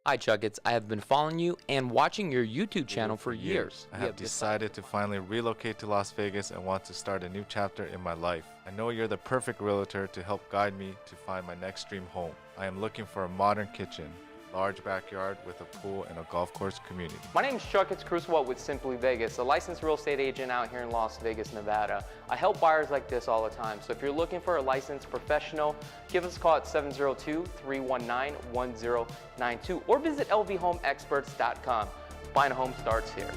Hi Chakits, I have been following you and watching your YouTube channel for years. I have decided to finally relocate to Las Vegas and want to start a new chapter in my life. I know you're the perfect realtor to help guide me to find my next dream home. I am looking for a modern kitchen, large backyard with a pool and a golf course community. My name is Chakits Krulsawat with Simply Vegas, a licensed real estate agent out here in Las Vegas, Nevada. I help buyers like this all the time, so if you're looking for a licensed professional, give us a call at 702-319-1092 or visit lvhomeexperts.com. Buying a home starts here.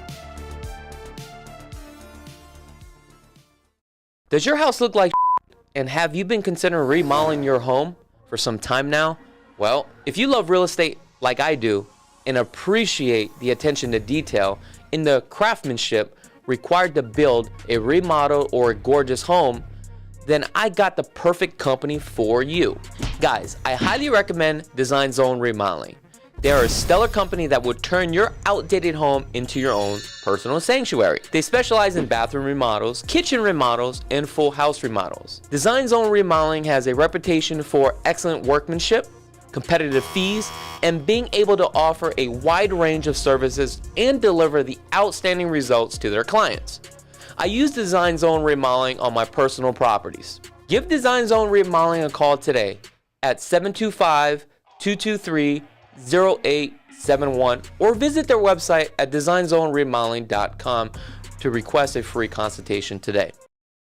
Does your house look like and have you been considering remodeling your home for some time now? Well, if you love real estate like I do and appreciate the attention to detail in the craftsmanship required to build a remodel or a gorgeous home, then I got the perfect company for you. Guys, I highly recommend Design Zone Remodeling. They are a stellar company that will turn your outdated home into your own personal sanctuary. They specialize in bathroom remodels, kitchen remodels, and full house remodels. Design Zone Remodeling has a reputation for excellent workmanship, competitive fees, and being able to offer a wide range of services and deliver the outstanding results to their clients. I use Design Zone Remodeling on my personal properties. Give Design Zone Remodeling a call today at 725-223-0871 or visit their website at designzoneremodeling.com to request a free consultation today.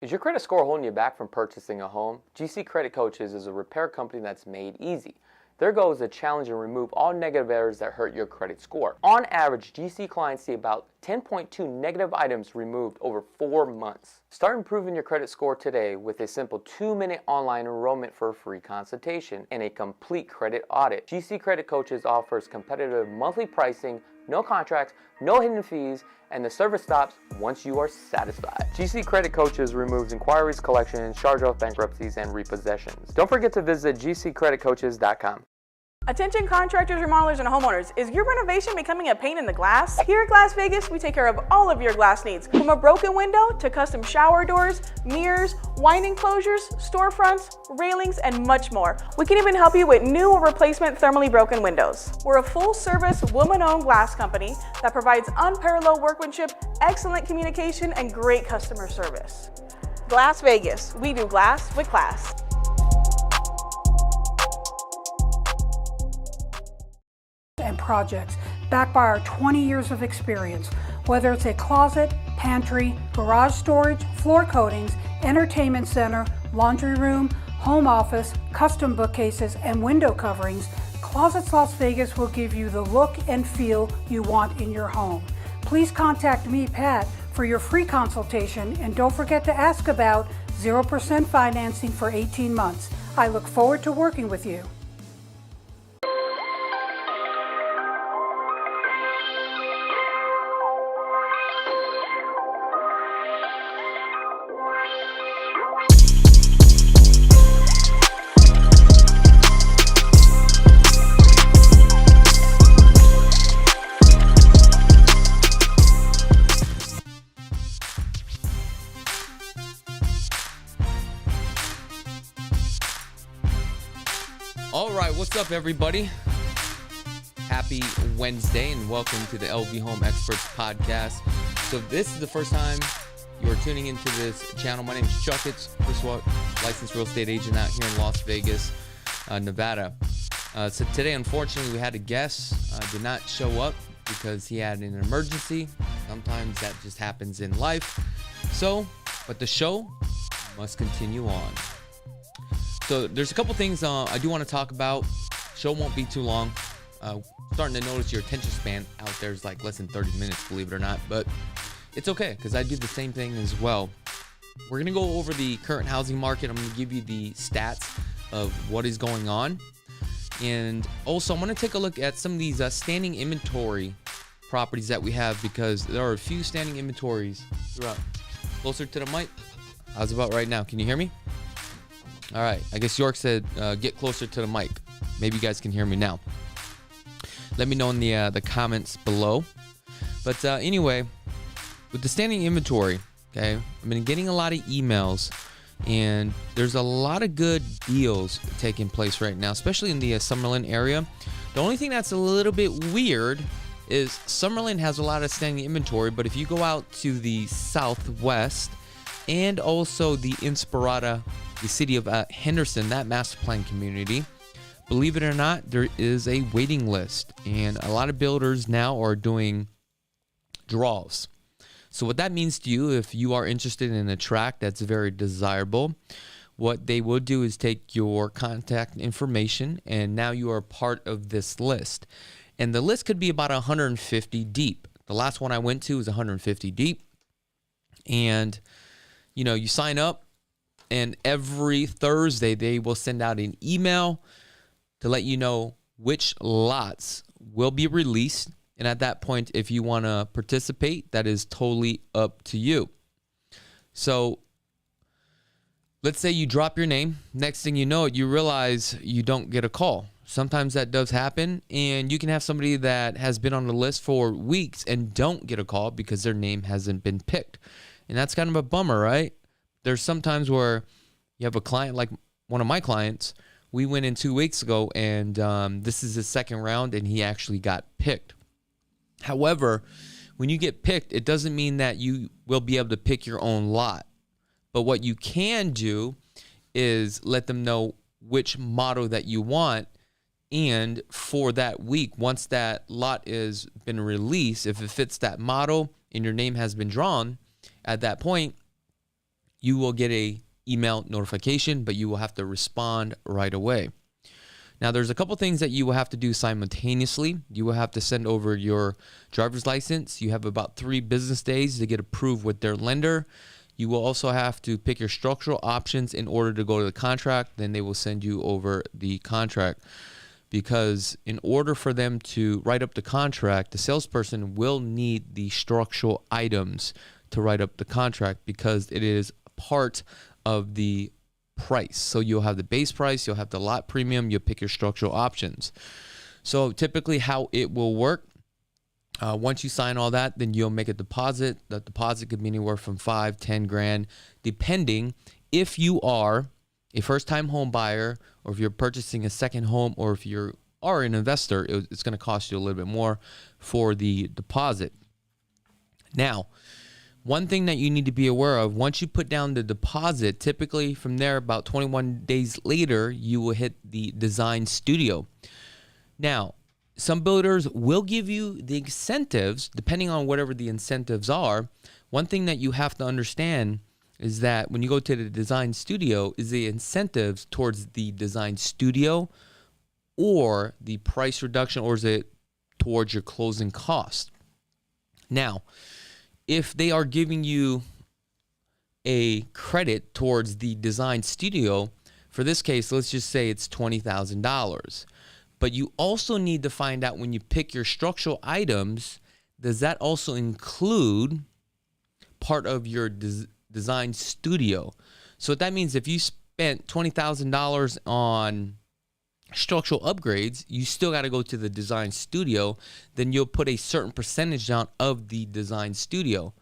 Is your credit score holding you back from purchasing a home? GC Credit Coaches is a repair company that's made easy. Their goal is to challenge and remove all negative errors that hurt your credit score. On average, GC clients see about 10.2 negative items removed over 4 months. Start improving your credit score today with a simple 2-minute online enrollment for a free consultation and a complete credit audit. GC Credit Coaches offers competitive monthly pricing, no contracts, no hidden fees, and the service stops once you are satisfied. GC Credit Coaches removes inquiries, collections, charge-off bankruptcies, and repossessions. Don't forget to visit gccreditcoaches.com. Attention contractors, remodelers, and homeowners. Is your renovation becoming a pain in the glass? Here at Glass Vegas, we take care of all of your glass needs. From a broken window to custom shower doors, mirrors, winding closures, storefronts, railings, and much more. We can even help you with new or replacement thermally broken windows. We're a full-service, woman-owned glass company that provides unparalleled workmanship, excellent communication, and great customer service. Glass Vegas. We do glass with class. And projects backed by our 20 years of experience. Whether it's a closet, pantry, garage storage, floor coatings, entertainment center, laundry room, home office, custom bookcases, and window coverings, Closets Las Vegas will give you the look and feel you want in your home. Please contact me, Pat, for your free consultation, and don't forget to ask about 0% financing for 18 months. I look forward to working with you. All right, what's up, everybody? Happy Wednesday and welcome to the LV Home Experts podcast. So if this is the first time you are tuning into this channel, my name is Chakits Krulsawat, licensed real estate agent out here in Las Vegas, Nevada. So today, unfortunately, we had a guest did not show up because he had an emergency. Sometimes that just happens in life. But the show must continue on. So there's a couple things I do want to talk about. Show won't be too long. Starting to notice your attention span out there is like less than 30 minutes, believe it or not. But it's okay because I do the same thing as well. We're going to go over the current housing market. I'm going to give you the stats of what is going on. And also I'm going to take a look at some of these standing inventory properties that we have because there are a few standing inventories throughout. Closer to the mic. How's about right now? Can you hear me? All right, I guess York said get closer to the mic. Maybe you guys can hear me now. Let me know in the comments below. But anyway, with the standing inventory, okay, I've been getting a lot of emails, and there's a lot of good deals taking place right now, especially in the SUMMERLIN area. The only thing that's a little bit weird is Summerlin has a lot of standing inventory, but if you go out to the southwest and also the Inspirata, the city of Henderson, that master plan community, believe it or not, there is a waiting list, and a lot of builders now are doing draws. So what that means to you, if you are interested in a tract that's very desirable, what they will do is take your contact information, and now you are part of this list. And the list could be about 150 deep. The last one I went to was 150 deep. And, you sign up, and every Thursday they will send out an email to let you know which lots will be released. And at that point, if you want to participate, that is totally up to you. So let's say you drop your name. Next thing you know, you realize you don't get a call. Sometimes that does happen, and you can have somebody that has been on the list for weeks and don't get a call because their name hasn't been picked. And that's kind of a bummer, right? There's some times where you have a client like one of my clients. We went in 2 weeks ago, and this is his second round, and he actually got picked. However, when you get picked, it doesn't mean that you will be able to pick your own lot. But what you can do is let them know which model that you want. And for that week, once that lot has been released, if it fits that model and your name has been drawn, at that point, you will get a email notification, but you will have to respond right away. Now, there's a couple things that you will have to do simultaneously. You will have to send over your driver's license. You have about 3 business days to get approved with their lender. You will also have to pick your structural options in order to go to the contract. Then they will send you over the contract. Because in order for them to write up the contract, the salesperson will need the structural items to write up the contract, because it is part of the price. So you'll have the base price, you'll have the lot premium, you'll pick your structural options. So typically how it will work, once you sign all that, then you'll make a deposit. The deposit could be anywhere from $5,000, $10,000, depending if you are a first-time home buyer, or if you're purchasing a second home, or if you are an investor, it's going to cost you a little bit more for the deposit. Now, one thing that you need to be aware of, once you put down the deposit, typically from there, about 21 days later, you will hit the design studio. Now, some builders will give you the incentives, depending on whatever the incentives are. One thing that you have to understand is that when you go to the design studio, is the incentives towards the design studio or the price reduction, or is it towards your closing cost? Now, if they are giving you a credit towards the design studio, for this case, let's just say it's $20,000. But you also need to find out, when you pick your structural items, does that also include part of your design studio? So what that means, if you spent $20,000 on structural upgrades, you still got to go to the design studio. Then you'll put a certain percentage down of the design studio.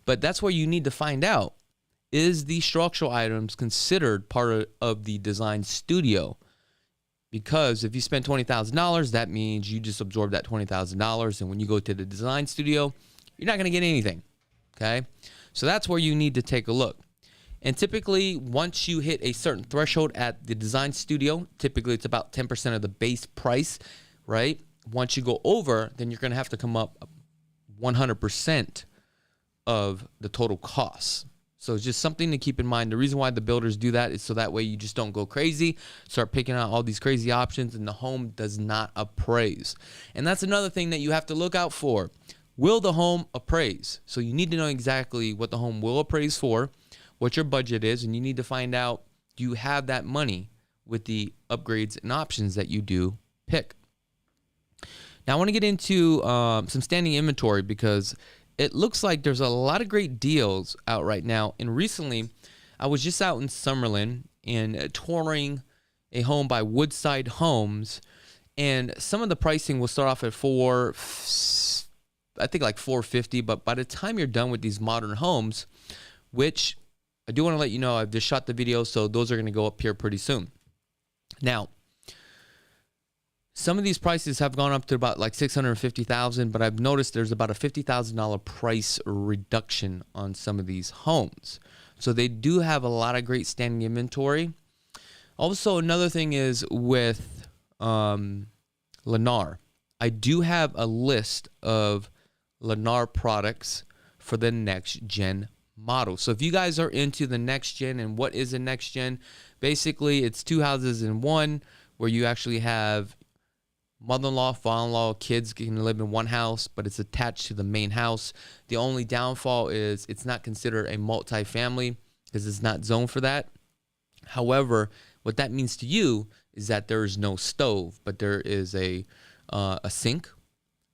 But that's where you need to find out, is the structural items considered part of the design studio? Because if you spend $20,000, that means you just absorb that $20,000. And when you go to the design studio, you're not going to get anything. Okay? So that's where you need to take a look. And typically, once you hit a certain threshold at the design studio, typically it's about 10% of the base price, right? Once you go over, then you're going to have to come up 100% of the total costs. So it's just something to keep in mind. The reason why the builders do that is so that way you just don't go crazy, start picking out all these crazy options, and the home does not appraise. And that's another thing that you have to look out for. Will the home appraise? So you need to know exactly what the home will appraise for, what your budget is, and you need to find out, do you have that money with the upgrades and options that you do pick? Now I want to get into some standing inventory, because it looks like there's a lot of great deals out right now. And recently, I was just out in Summerlin and touring a home by Woodside Homes, and some of the pricing will start off at $450, but by the time you're done with these modern homes, which I do want to let you know, I've just shot the video, so those are going to go up here pretty soon. Now, Some of these prices have gone up to about like $650,000, but I've noticed there's about a $50,000 price reduction on some of these homes. So they do have a lot of great standing inventory. Also, another thing is with Lennar. I do have a list of Lennar products for the next gen model. So if you guys are into the next gen, and what is a next gen? Basically, it's two houses in one, where you actually have mother-in-law, father-in-law, kids can live in one house, but it's attached to the main house. The only downfall is it's not considered a multi-family because it's not zoned for that. However, what that means to you is that there is no stove, but there is a sink,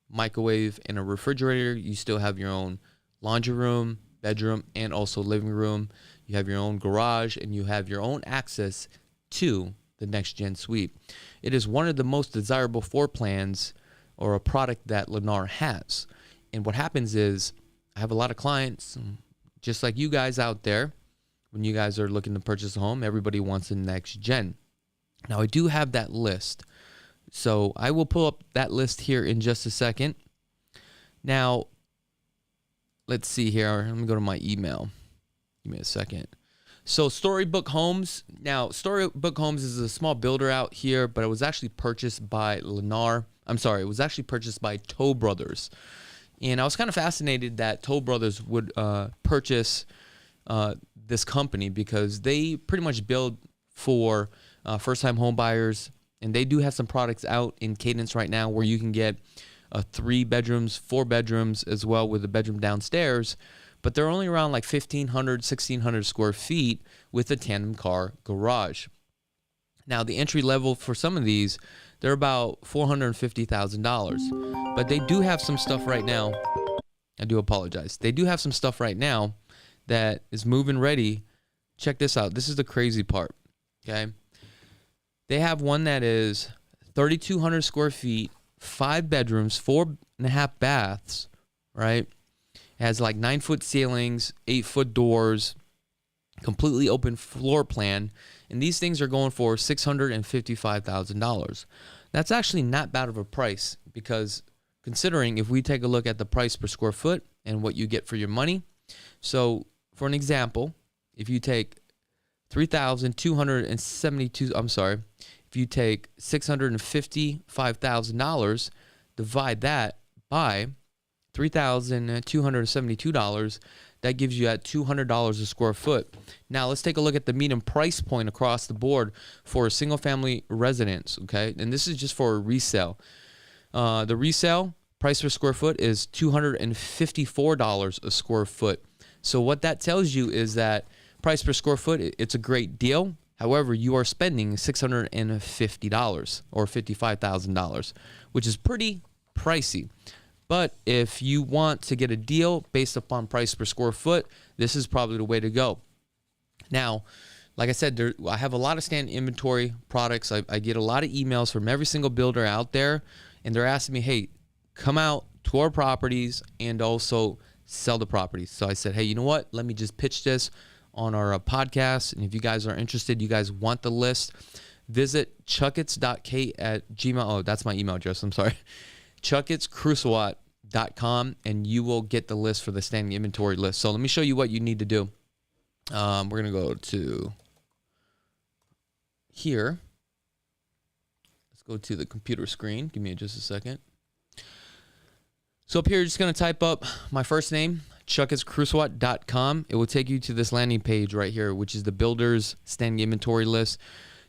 microwave, and a refrigerator. You still have your own laundry room, bedroom, and also living room. You have your own garage, and you have your own access to the next gen suite. It is one of the most desirable floor plans or a product that Lennar has. And what happens is I have a lot of clients, just like you guys out there, when you guys are looking to purchase a home, everybody wants a next gen. Now, I do have that list. So I will pull up that list here in just a second. Now, let's see here. Let me go to my email. Give me a second. So Storybook Homes. Now, Storybook Homes is a small builder out here, but it was actually purchased by Lennar. I'm sorry, it was actually purchased by Toll Brothers. And I was kind of fascinated that Toll Brothers would purchase this company because they pretty much build for first-time home buyers. And they do have some products out in Cadence right now where you can get 3 bedrooms, 4 bedrooms as well with a bedroom downstairs. But they're only around like 1,500, 1,600 square feet with a tandem car garage. Now, the entry level for some of these, they're about $450,000. But they do have some stuff right now. I do apologize. They do have some stuff right now that is move-in ready. Check this out. This is the crazy part, okay? They have one that is 3,200 square feet, 5 bedrooms, 4.5 baths, right? It has like 9-foot ceilings, 8-foot doors, completely open floor plan. And these things are going for $655,000. That's actually not bad of a price because considering if we take a look at the price per square foot and what you get for your money. So for an example, if you take if you take $655,000, divide that by $3,272, that gives you at $200 a square foot. Now let's take a look at the median price point across the board for a single family residence, okay? And this is just for a resale. The resale price per square foot is $254 a square foot. So what that tells you is that price per square foot, it's a great deal. However, you are spending $650 or $55,000, which is pretty pricey. But if you want to get a deal based upon price per square foot, this is probably the way to go. Now, like I said, I have a lot of stand inventory products. I get a lot of emails from every single builder out there, and they're asking me, hey, come out to our properties and also sell the properties. So I said, hey, you know what? Let me just pitch this on our podcast. And if you guys are interested, you guys want the list, visit chakits.k at gmail. Oh, that's my email address. I'm sorry. Chakits.com, and you will get the list for the standing inventory list. So let me show you what you need to do. We're going to go to here. Let's go to the computer screen. Give me just a second. So up here, you're just going to type up my first name, chakits.krulsawat.com. It will take you to this landing page right here, which is the builder's standing inventory list.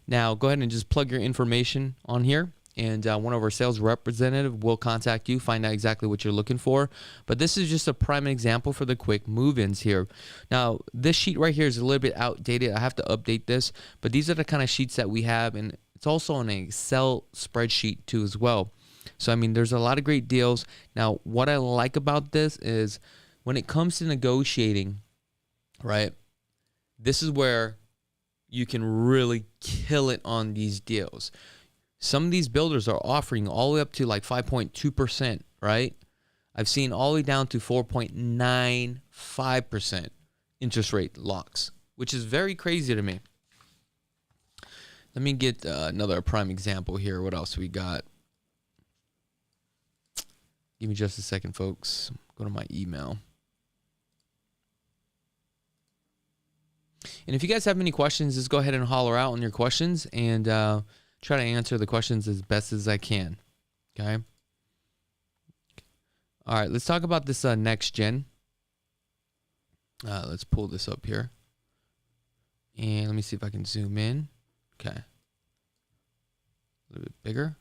Now, go ahead and just plug your information on here, and one of our sales representative will contact you, find out exactly what you're looking for. But this is just a prime example for the quick move-ins here. Now, this sheet right here is a little bit outdated. I have to update this, but these are the kind of sheets that we have, and it's also an Excel spreadsheet too as well. So, I mean, there's a lot of great deals. Now, what I like about this is when it comes to negotiating, right, this is where you can really kill it on these deals. Some of these builders are offering all the way up to like 5.2%, right? I've seen all the way down to 4.95% interest rate locks, which is very crazy to me. Let me get another prime example here. What else we got? Give me just a second, folks. Go to my email. And if you guys have any questions, just go ahead and holler out on your questions and try to answer the questions as best as I can. Okay? All right, let's talk about this next gen. Let's pull this up here. And let me see if I can zoom in. Okay. A little bit bigger.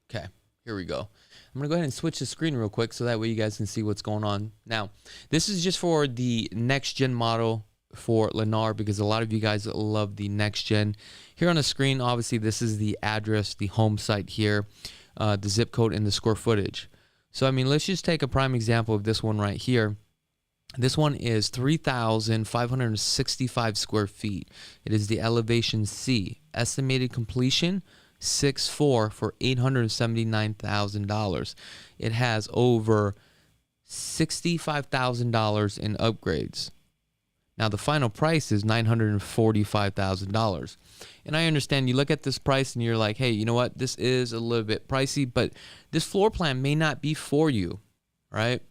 Okay, here we go. I'm going to go ahead and switch the screen real quick so that way you guys can see what's going on. Now, this is just for the next gen model for Lennar because a lot of you guys love the next gen. Here on the screen, obviously, this is the address, the home site here, the zip code, and the square footage. So, I mean, let's just take a prime example of this one right here. This one is 3,565 square feet. It is the elevation C. Estimated completion, 6.4 for $879,000. It has over $65,000 in upgrades. Now, the final price is $945,000. And I understand you look at this price and you're like, hey, you know what? This is a little bit pricey, but this floor plan may not be for you, right?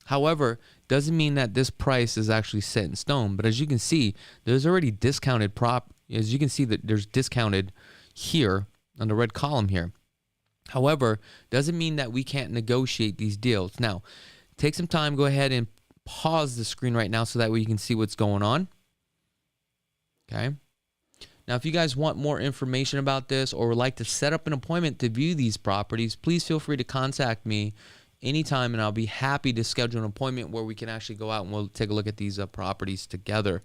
However, doesn't mean that this price is actually set in stone. But as you can see, there's already discounted as you can see that there's discounted here on the red column here. However, doesn't mean that we can't negotiate these deals. Now, take some time, go ahead and pause the screen right now so that way you can see what's going on. Okay. Now, if you guys want more information about this or would like to set up an appointment to view these properties, please feel free to contact me anytime, and I'll be happy to schedule an appointment where we can actually go out and we'll take a look at these properties together.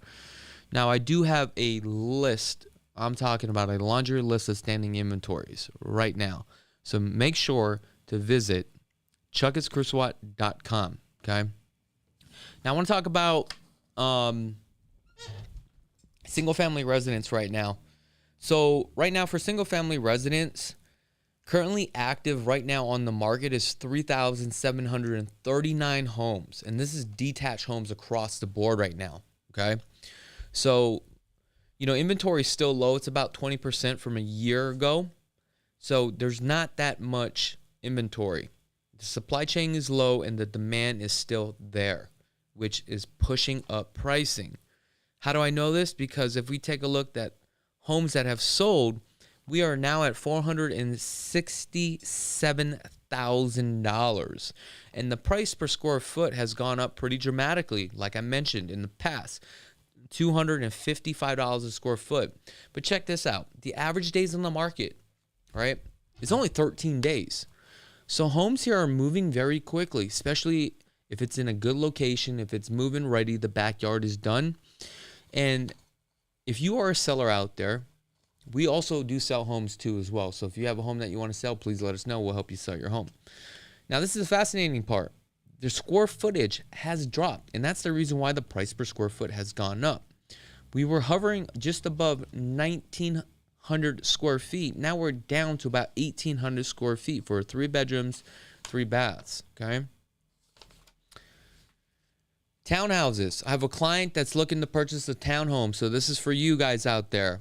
Now, I do have a list. I'm talking about a laundry list of standing inventories right now. So make sure to visit chakits.k. Okay. Now, I want to talk about single-family residents right now. So right now for single-family residents, currently active right now on the market is 3,739 homes. And this is detached homes across the board right now, okay? So, you know, inventory is still low. It's about 20% from a year ago. So there's not that much inventory. The supply chain is low and the demand is still there, which is pushing up pricing. How do I know this? Because if we take a look at homes that have sold, we are now at $467,000. And the price per square foot has gone up pretty dramatically, like I mentioned in the past. $255 a square foot. But check this out. The average days on the market, right, is only 13 days. So homes here are moving very quickly, especially if it's in a good location, if it's move-in ready, the backyard is done. And if you are a seller out there, we also do sell homes too as well. So if you have a home that you want to sell, please let us know. We'll help you sell your home. Now, this is the fascinating part. The square footage has dropped, and that's the reason why the price per square foot has gone up. We were hovering just above 1,900 square feet. Now we're down to about 1,800 square feet for 3 bedrooms, 3 baths, okay? Townhouses. I have a client that's looking to purchase a townhome, so this is for you guys out there.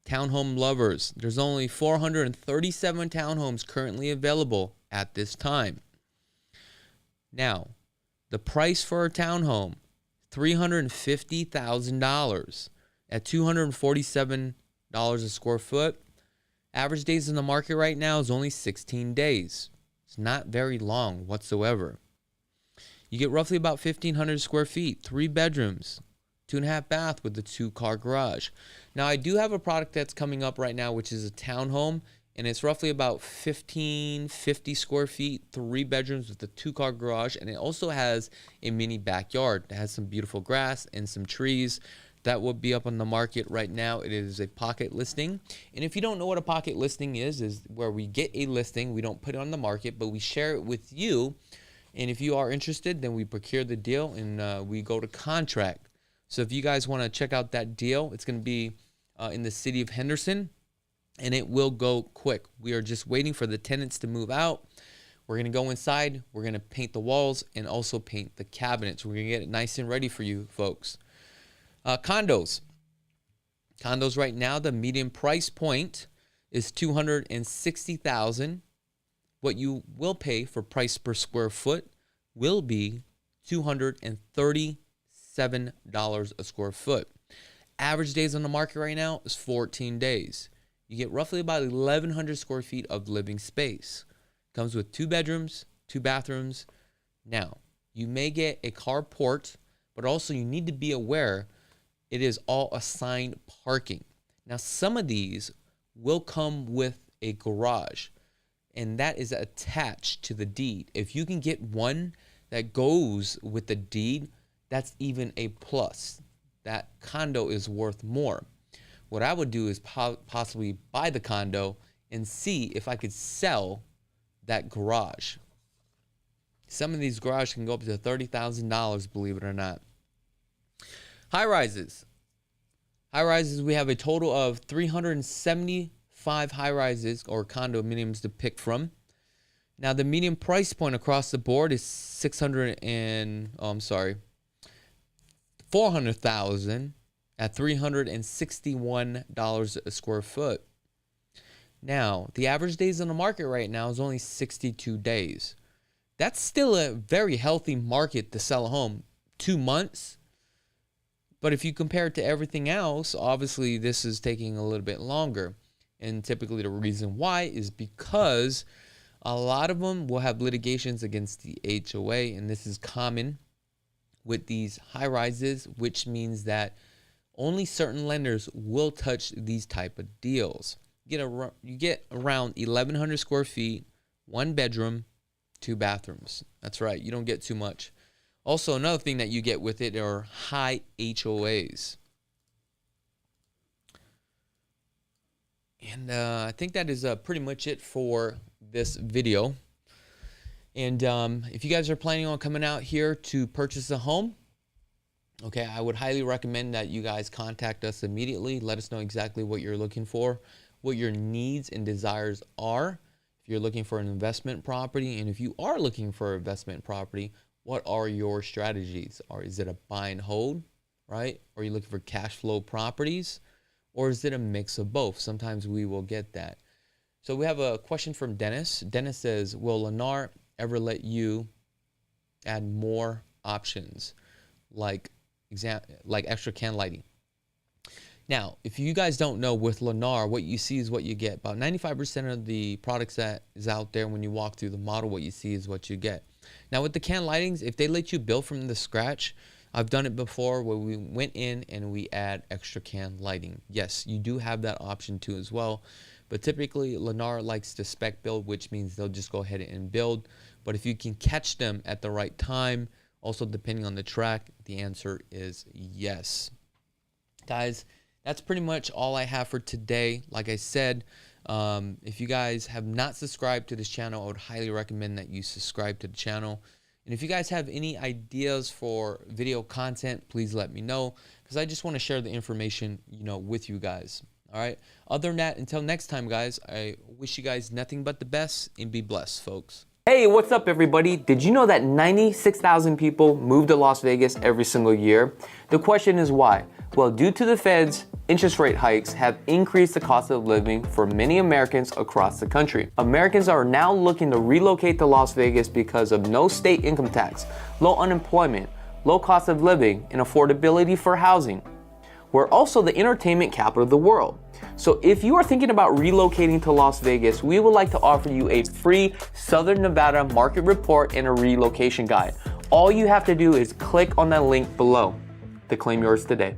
Townhome lovers. There's only 437 townhomes currently available at this time. Now, the price for a townhome, $350,000 at $247 a square foot. Average days in the market right now is only 16 days. It's not very long whatsoever. You get roughly about 1,500 square feet, 3 bedrooms, 2.5 bath with a 2-car garage. Now, I do have a product that's coming up right now, which is a townhome, and it's roughly about 1,550 square feet, 3 bedrooms with a 2-car garage, and it also has a mini backyard that has some beautiful grass and some trees. That will be up on the market right now. It is a pocket listing. And if you don't know what a pocket listing is where we get a listing, we don't put it on the market, but we share it with you. And if you are interested, then we procure the deal and we go to contract. So if you guys want to check out that deal, it's going to be in the city of Henderson, and it will go quick. We are just waiting for the tenants to move out. We're going to go inside. We're going to paint the walls and also paint the cabinets. We're going to get it nice and ready for you folks. Condos. Condos right now, the median price point is $260,000. what you will pay for price per square foot will be $237 a square foot. Average days on the market right now is 14 days. You get roughly about 1,100 square feet of living space. Comes with 2 bedrooms, 2 bathrooms. Now, you may get a carport, but also you need to be aware it is all assigned parking. Now, some of these will come with a garage, and that is attached to the deed. If you can get one that goes with the deed, that's even a plus. That condo is worth more. What I would do is possibly buy the condo and see if I could sell that garage. Some of these garages can go up to $30,000, believe it or not. High rises. High rises, we have a total of 375 high rises or condominiums to pick from. Now, the median price point across the board is $400,000 at $361 a square foot. Now, the average days on the market right now is only 62 days. That's still a very healthy market to sell a home. 2 months. But if you compare it to everything else, obviously this is taking a little bit longer. And typically the reason why is because a lot of them will have litigations against the HOA, and this is common with these high rises, which means that only certain lenders will touch these type of deals. You get around 1,100 square feet, 1 bedroom, 2 bathrooms. That's right, you don't get too much. Also, another thing that you get with it are high HOAs. And I think that is pretty much it for this video. And if you guys are planning on coming out here to purchase a home, okay, I would highly recommend that you guys contact us immediately. Let us know exactly what you're looking for, what your needs and desires are. If you're looking for an investment property, and if you are looking for an investment property, what are your strategies? Or is it a buy and hold, right? Or are you looking for cash flow properties? Or is it a mix of both? Sometimes we will get that. So we have a question from Dennis. Dennis says, will Lennar ever let you add more options like extra can lighting? Now, if you guys don't know, with Lennar, what you see is what you get. About 95% of the products that is out there, when you walk through the model, what you see is what you get. Now, with the can lightings, if they let you build from the scratch, I've done it before where we went in and we add extra can lighting. Yes, you do have that option too as well. But typically, Lennar likes to spec build, which means they'll just go ahead and build. But if you can catch them at the right time, also depending on the track, the answer is yes. Guys, that's pretty much all I have for today. Like I said, if you guys have not subscribed to this channel, I would highly recommend that you subscribe to the channel. And if you guys have any ideas for video content, please let me know, because I just want to share the information, with you guys. All right. Other than that, until next time, guys, I wish you guys nothing but the best, and be blessed, folks. Hey, what's up, everybody? Did you know that 96,000 people move to Las Vegas every single year? The question is why? Well, due to the Fed's interest rate hikes have increased the cost of living for many Americans across the country. Americans are now looking to relocate to Las Vegas because of no state income tax, low unemployment, low cost of living, and affordability for housing. We're also the entertainment capital of the world. So if you are thinking about relocating to Las Vegas, we would like to offer you a free Southern Nevada market report and a relocation guide. All you have to do is click on that link below to claim yours today.